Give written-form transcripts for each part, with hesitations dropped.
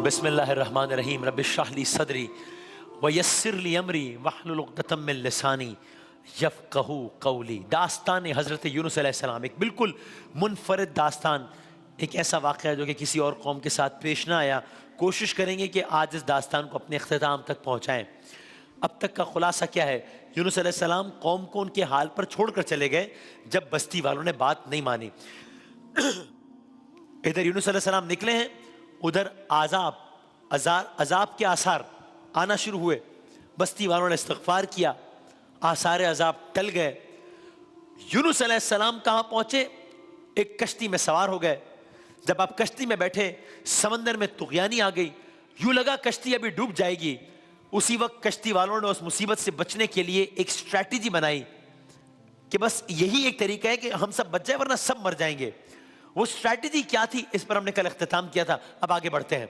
بسم اللہ الرحمن الرحیم رب اشرح لی صدری ویسر لی امری واحلل عقدۃ من لسانی یفقہوا قولی۔ داستان حضرت یونس علیہ السلام، ایک بالکل منفرد داستان، ایک ایسا واقعہ جو کہ کسی اور قوم کے ساتھ پیش نہ آیا۔ کوشش کریں گے کہ آج اس داستان کو اپنے اختتام تک پہنچائیں۔ اب تک کا خلاصہ کیا ہے؟ یونس علیہ السلام قوم کو ان کے حال پر چھوڑ کر چلے گئے جب بستی والوں نے بات نہیں مانی۔ ادھر یونس علیہ السلام نکلے ہیں، ادھر عذاب کے آثار آنا شروع ہوئے۔ بستی والوں نے استغفار کیا، آثار عذاب ٹل گئے۔ یونس علیہ السلام کہاں پہنچے؟ ایک کشتی میں سوار ہو گئے۔ جب آپ کشتی میں بیٹھے، سمندر میں طغیانی آ گئی، یوں لگا کشتی ابھی ڈوب جائے گی۔ اسی وقت کشتی والوں نے اس مصیبت سے بچنے کے لیے ایک اسٹریٹجی بنائی کہ بس یہی ایک طریقہ ہے کہ ہم سب بچ جائیں ورنہ سب مر جائیں گے۔ وہ اسٹریٹجی کیا تھی؟ اس پر ہم نے کل اختتام کیا تھا۔ اب آگے بڑھتے ہیں۔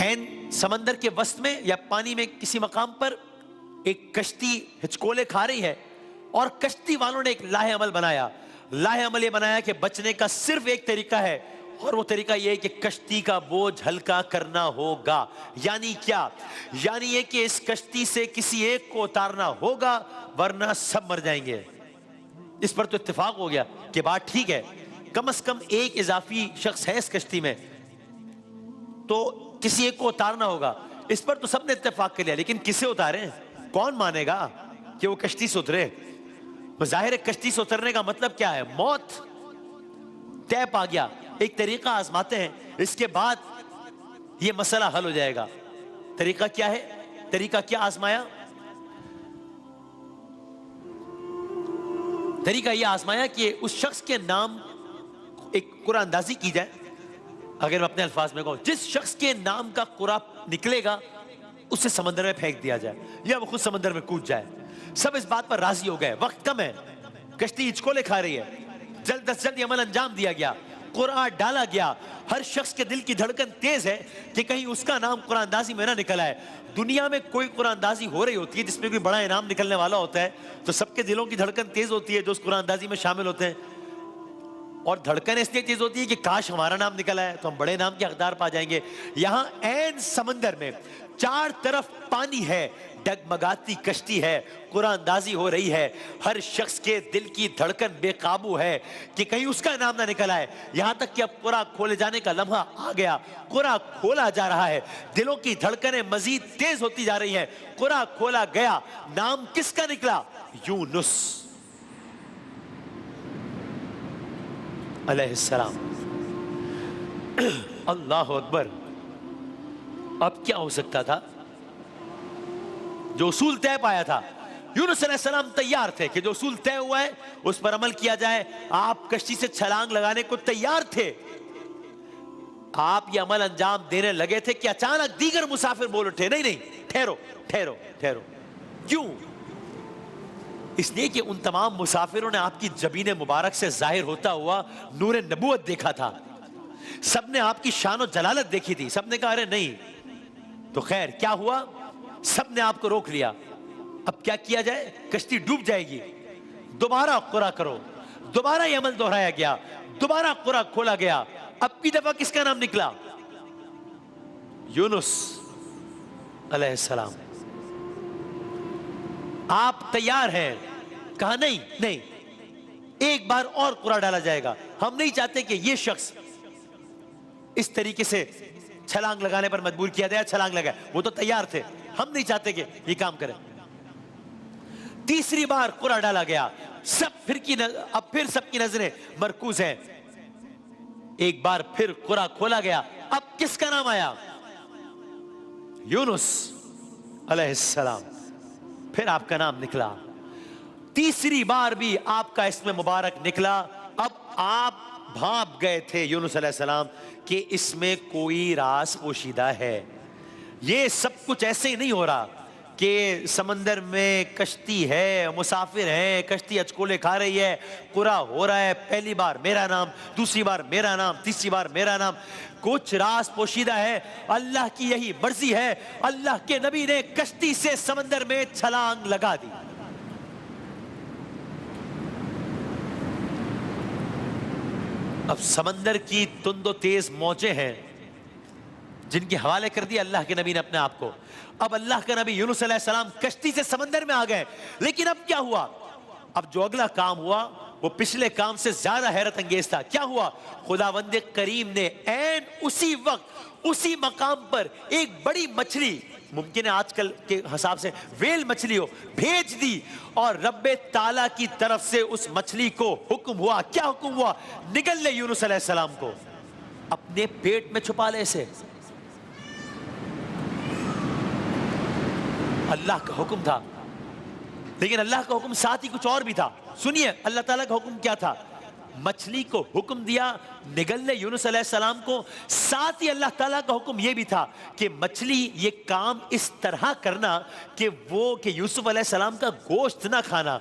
این سمندر کے وسط میں یا پانی میں کسی مقام پر ایک کشتی ہچکولے کھا رہی ہے، اور کشتی والوں نے ایک لاہ عمل بنایا۔ لاہ عمل یہ بنایا کہ بچنے کا صرف ایک طریقہ ہے، اور وہ طریقہ یہ ہے کہ کشتی کا بوجھ ہلکا کرنا ہوگا۔ یعنی کیا؟ یعنی یہ کہ اس کشتی سے کسی ایک کو اتارنا ہوگا ورنہ سب مر جائیں گے۔ اس پر تو اتفاق ہو گیا کہ بات ٹھیک ہے، کم از کم ایک اضافی شخص ہے اس کشتی میں، تو کسی ایک کو اتارنا ہوگا۔ اس پر تو سب نے اتفاق کر لیا، لیکن کسے اتاریں؟ کون مانے گا کہ وہ کشتی سے اترے؟ ظاہر ہے کشتی سے اترنے کا مطلب کیا ہے؟ موت طے پا گیا۔ ایک طریقہ آزماتے ہیں، اس کے بعد یہ مسئلہ حل ہو جائے گا۔ طریقہ کیا ہے؟ طریقہ کیا آزمایا؟ طریقہ یہ آزمایا کہ اس شخص کے نام ایک قرآن اندازی کی جائے۔ اگر میں اپنے الفاظ میں کہوں، جس شخص کے نام کا قرآن نکلے گا اسے سمندر میں پھینک دیا جائے، یا وہ خود سمندر میں کود جائے۔ سب اس بات پر راضی ہو گئے۔ وقت کم ہے، کشتی ہچکولے کھا رہی ہے، جلد از جلد عمل انجام دیا گیا، قرآن ڈالا گیا۔ ہر شخص کے دل کی دھڑکن تیز ہے کہ کہیں اس کا نام قرآن اندازی میں نہ نکل آئے۔ دنیا میں کوئی قرآن اندازی ہو رہی ہوتی ہے جس میں کوئی بڑا انعام نکلنے والا ہوتا ہے، تو سب کے دلوں کی دھڑکن تیز ہوتی ہے جو اس قرآن اندازی میں شامل ہوتے ہیں، اور دھڑکن اس لیے تیز ہوتی ہے کہ کاش ہمارا نام نکل آئے تو ہم بڑے نام کے حقدار پا جائیں گے۔ یہاں عین سمندر میں چار طرف پانی ہے، ڈگمگاتی کشتی ہے، قرآن اندازی ہو رہی ہے، ہر شخص کے دل کی دھڑکن بے قابو ہے کہ کہیں اس کا نام نہ نکل آئے۔ یہاں تک کہ اب قرآن کھولے جانے کا لمحہ آ گیا، قرآن کھولا جا رہا ہے، دلوں کی دھڑکنیں مزید تیز ہوتی جا رہی ہیں۔ قرآن کھولا گیا، نام کس کا نکلا؟ یونس علیہ السلام۔ اللہ اکبر! اب کیا ہو سکتا تھا؟ جو اصول طے پایا تھا، یونس علیہ السلام تیار تھے کہ جو اصول طے ہوا ہے اس پر عمل کیا جائے۔ آپ کشتی سے چھلانگ لگانے کو تیار تھے، آپ یہ عمل انجام دینے لگے تھے کہ اچانک دیگر مسافر بول اٹھے، نہیں نہیں، ٹھہرو ٹھہرو ٹھہرو۔ کیوں؟ اس لیے کہ ان تمام مسافروں نے آپ کی جبین مبارک سے ظاہر ہوتا ہوا نور نبوت دیکھا تھا، سب نے آپ کی شان و جلالت دیکھی تھی۔ سب نے کہا ارے نہیں تو خیر کیا ہوا؟ سب نے آپ کو روک لیا۔ اب کیا کیا جائے؟ کشتی ڈوب جائے گی، دوبارہ قرآن کرو۔ دوبارہ یہ عمل دہرایا گیا، دوبارہ قرآن کھولا گیا۔ اب کی دفعہ کس کا نام نکلا؟ یونس علیہ السلام۔ آپ تیار ہیں؟ کہا نہیں نہیں، ایک بار اور قرآن ڈالا جائے گا، ہم نہیں چاہتے کہ یہ شخص اس طریقے سے چھلانگ لگانے پر مجبور کیا جائے۔ چھلانگ لگائے، وہ تو تیار تھے، ہم نہیں چاہتے کہ یہ کام کریں۔ تیسری بار قرآن ڈالا گیا، اب پھر سب کی نظریں مرکوز ہیں۔ ایک بار پھر قرآن کھولا گیا، اب کس کا نام آیا؟ یونس علیہ السلام۔ پھر آپ کا نام نکلا۔ تیسری بار بھی آپ کا اسم مبارک نکلا۔ اب آپ بھانپ گئے تھے یونس علیہ السلام کہ اس میں کوئی راز پوشیدہ ہے۔ یہ سب کچھ ایسے ہی نہیں ہو رہا کہ سمندر میں کشتی ہے، مسافر ہیں، کشتی ہچکولے کھا رہی ہے، قرآن ہو رہا ہے، پہلی بار میرا نام، دوسری بار میرا نام، تیسری بار میرا نام۔ کچھ راز پوشیدہ ہے، اللہ کی یہی مرضی ہے۔ اللہ کے نبی نے کشتی سے سمندر میں چھلانگ لگا دی۔ اب سمندر کی تند و تیز موجیں ہیں جن کے حوالے کر دیا اللہ کے نبی نے اپنے آپ کو. اب اللہ کا نبی یونس علیہ السلام کشتی سے سمندر میں آ گئے. لیکن اب کیا ہوا؟ اب جو اگلا کام ہوا وہ پچھلے کام سے زیادہ حیرت انگیز تھا. کیا ہوا؟ خداوند کریم نے عین اسی وقت اسی مقام پر ایک بڑی مچھلی، ممکن ہے آج کل کے حساب سے ویل مچھلی ہو، بھیج دی. اور رب تعالیٰ کی طرف سے اس مچھلی کو حکم ہوا. کیا حکم ہوا؟ نگل لے یونس علیہ السلام کو، اپنے پیٹ میں چھپا لے اسے. اللہ کا حکم تھا، لیکن اللہ کا حکم ساتھ ہی کچھ اور بھی تھا. سنیے اللہ تعالیٰ کا حکم کیا تھا. مچھلی کو حکم دیا نگل لے یونس علیہ السلام کو، ساتھ ہی اللہ تعالیٰ کا حکم یہ بھی تھا کہ مچھلی یہ کام اس طرح کرنا کہ وہ کہ یوسف علیہ السلام کا گوشت نہ کھانا،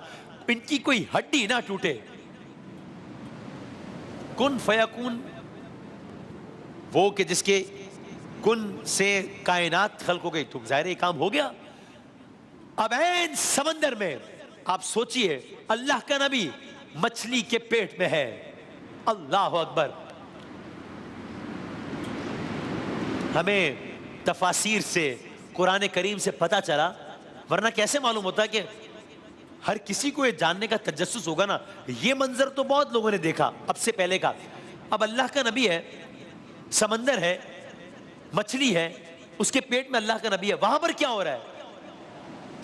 ان کی کوئی ہڈی نہ ٹوٹے. کن فیکون، وہ کہ جس کے کن سے کائنات خلق ہو گئی، تو ظاہر یہ کام ہو گیا. اب عین سمندر میں آپ سوچئے اللہ کا نبی مچھلی کے پیٹ میں ہے. اللہ اکبر. ہمیں تفاسیر سے قرآن کریم سے پتا چلا، ورنہ کیسے معلوم ہوتا کہ ہر کسی کو یہ جاننے کا تجسس ہوگا نا. یہ منظر تو بہت لوگوں نے دیکھا اب سے پہلے کا. اب اللہ کا نبی ہے، سمندر ہے، مچھلی ہے، اس کے پیٹ میں اللہ کا نبی ہے. وہاں پر کیا ہو رہا ہے؟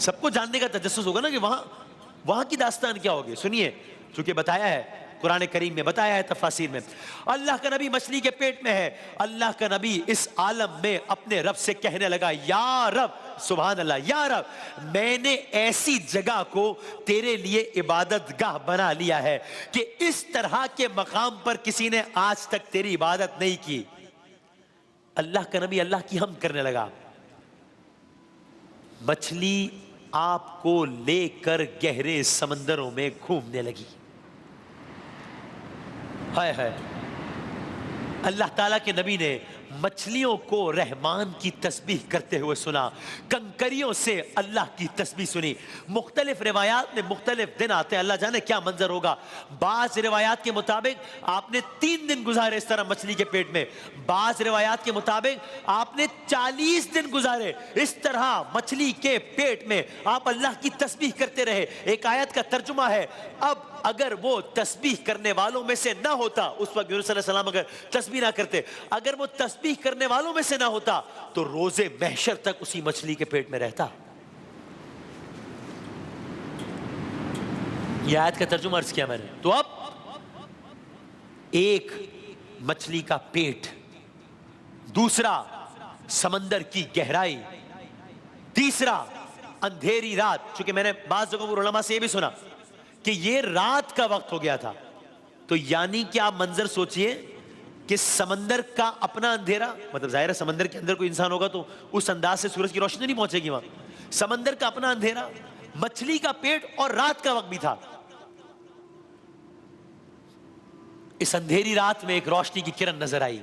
سب کو جاننے کا تجسس ہوگا نا کہ وہاں کی داستان کیا ہوگی. سنیے، چونکہ بتایا ہے قرآن کریم میں، بتایا ہے تفاسیر میں، اللہ کا نبی مچھلی کے پیٹ میں ہے. اللہ کا نبی اس عالم میں اپنے رب سے کہنے لگا، یا رب، سبحان اللہ، یا رب، میں نے ایسی جگہ کو تیرے لیے عبادت گاہ بنا لیا ہے کہ اس طرح کے مقام پر کسی نے آج تک تیری عبادت نہیں کی. اللہ کا نبی اللہ کی حمد کرنے لگا. مچھلی آپ کو لے کر گہرے سمندروں میں گھومنے لگی. ہائے ہائے. اللہ تعالیٰ کے نبی نے مچھلیوں کو رحمان کی تسبیح کرتے ہوئے سنا، کنکریوں سے اللہ کی تسبیح سنی. مختلف روایات میں مختلف دن آتے ہیں، اللہ جانے کیا منظر ہوگا. بعض روایات کے مطابق آپ نے 3 دن گزارے اس طرح مچھلی کے پیٹ میں، بعض روایات کے مطابق آپ نے 40 دن گزارے اس طرح مچھلی کے پیٹ میں. آپ اللہ کی تسبیح کرتے رہے. ایک آیت کا ترجمہ ہے، اب اگر وہ تسبیح کرنے والوں میں سے نہ ہوتا، اس وقت یونس علیہ السلام اگر تسبیح نہ کرتے، اگر وہ تسبیح کرنے والوں میں سے نہ ہوتا تو روز محشر تک اسی مچھلی کے پیٹ میں رہتا. یہ آیت کا ترجمہ عرض کیا میں نے. تو اب ایک مچھلی کا پیٹ، دوسرا سمندر کی گہرائی، تیسرا اندھیری رات. چونکہ میں نے بعض جگہوں پر علماء سے یہ بھی سنا کہ یہ رات کا وقت ہو گیا تھا، تو یعنی کہ آپ منظر سوچئے کہ سمندر کا اپنا اندھیرا، مطلب ظاہر ہے سمندر کے اندر کوئی انسان ہوگا تو اس انداز سے سورج کی روشنی نہیں پہنچے گی وہاں. سمندر کا اپنا اندھیرا، مچھلی کا پیٹ، اور رات کا وقت بھی تھا. اس اندھیری رات میں ایک روشنی کی کرن نظر آئی.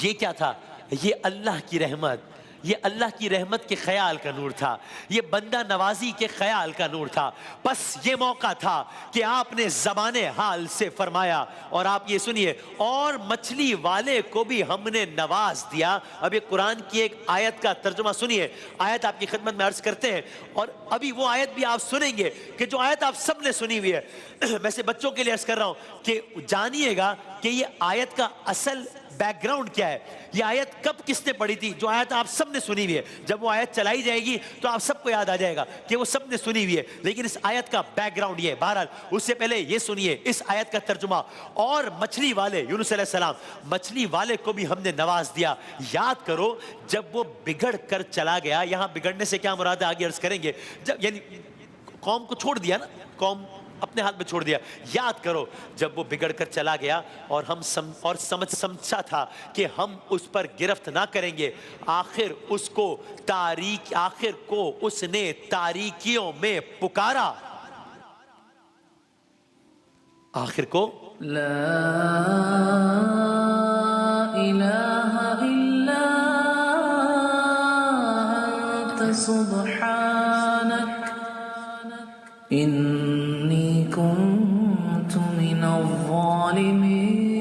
یہ کیا تھا؟ یہ اللہ کی رحمت، یہ اللہ کی رحمت کے خیال کا نور تھا، یہ بندہ نوازی کے خیال کا نور تھا. بس یہ موقع تھا کہ آپ نے زبان حال سے فرمایا. اور آپ یہ سنیے، اور مچھلی والے کو بھی ہم نے نواز دیا. اب یہ قرآن کی ایک آیت کا ترجمہ سنیے. آیت آپ کی خدمت میں عرض کرتے ہیں، اور ابھی وہ آیت بھی آپ سنیں گے کہ جو آیت آپ سب نے سنی ہوئی ہے. میں سے بچوں کے لیے عرض کر رہا ہوں کہ جانیے گا کہ یہ آیت کا اصل بیک گراؤنڈ کیا ہے. یہ آیت کب کس نے پڑھی تھی؟ جو آیت آپ سب نے سنی ہوئی ہے. جب وہ آیت چلائی جائے گی تو آپ سب کو یاد آ جائے گا کہ وہ سب نے سنی ہوئی ہے. لیکن اس آیت کا بیک گراؤنڈ یہ ہے. بہرحال اس سے پہلے یہ سنیے اس آیت کا ترجمہ. اور مچھلی والے، یونس علیہ السلام، مچھلی والے کو بھی ہم نے نواز دیا. یاد کرو جب وہ بگڑ کر چلا گیا، یہاں بگڑنے سے کیا مراد ہے آگے عرض کریں گے. جب یعنی قوم کو چھوڑ دیا نا، قوم اپنے ہاتھ میں چھوڑ دیا. یاد کرو جب وہ بگڑ کر چلا گیا اور ہم سمجھا تھا کہ ہم اس پر گرفت نہ کریں گے، آخر کو اس نے تاریکیوں میں پکارا. آخر کو لا الہ الا انت سبحانک انی کنت من الظالمین.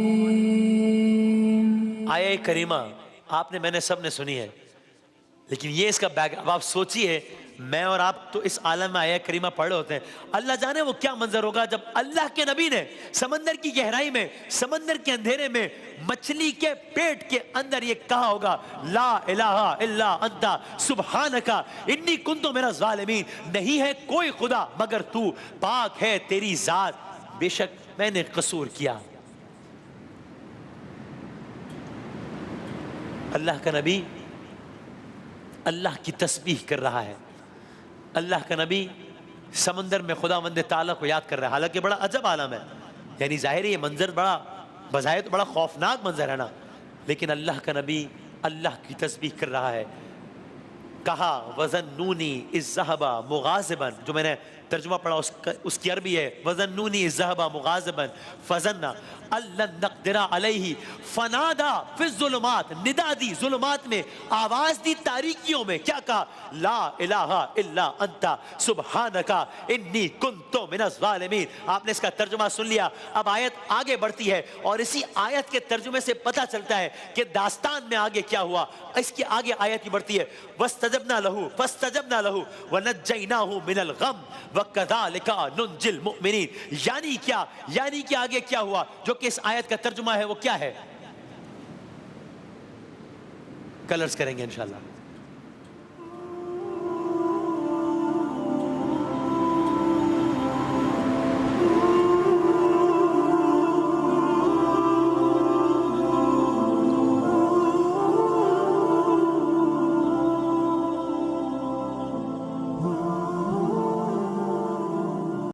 آیہ کریمہ آپ نے، میں نے، سب نے سنی ہے، لیکن یہ اس کا بیک، اب آپ سوچئے میں اور آپ تو اس عالم میں آیہ کریمہ پڑھ رہے ہوتے ہیں، اللہ جانے وہ کیا منظر ہوگا جب اللہ کے نبی نے سمندر کی گہرائی میں، سمندر کے اندھیرے میں، مچھلی کے پیٹ کے اندر یہ کہا ہوگا لا الہ الا انت سبحانک انی کنت من الظالمین، نہیں ہے کوئی خدا مگر تو، پاک ہے تیری ذات، بے شک میں نے قصور کیا۔ اللہ کا نبی اللہ کی تسبیح کر رہا ہے، اللہ کا نبی سمندر میں خداوند تعالیٰ کو یاد کر رہا ہے، حالانکہ بڑا عجب عالم ہے، یعنی ظاہر ہے یہ منظر بڑا بظاہر تو بڑا خوفناک منظر ہے نا، لیکن اللہ کا نبی اللہ کی تسبیح کر رہا ہے۔ کہا وَظَنُّونِي إِذْ ذَهَبَ مُغَاضِبًا، جو میں نے ترجمہ پڑھا اس کی عربی ہے وَظَنُّونِي إِذْ ذَهَبَ مُغَاضِبًا فَظَنَّ أَن لَّن نَّقْدِرَ عَلَيْهِ فَنَادَىٰ فِي الظُّلُمَاتِ، ندا دی ظلمات میں، آواز دی تاریکیوں میں، کیا کہا لا الہ الا انت سبحانک انی کنت من الظالمین۔ آپ نے اس کا ترجمہ سن لیا، اب آیت آگے بڑھتی ہے اور اسی آیت کے ترجمے سے پتہ چلتا ہے کہ داستان میں آگے کیا ہوا۔ اس کی آگے آیت کی بڑھتی ہے وَاسْتَجَبْنَا لَهُ فَاسْتَجَبْنَا لَهُ وَنَجَّيْنَاهُ مِنَ الْغَمِّ وَكَذَلِكَ نُنْجِي الْمُؤْمِنِينَ، یعنی کیا، یعنی کہ آگے کیا ہوا، جو کہ اس آیت کا ترجمہ ہے وہ کیا ہے، کلرز کریں گے انشاءاللہ۔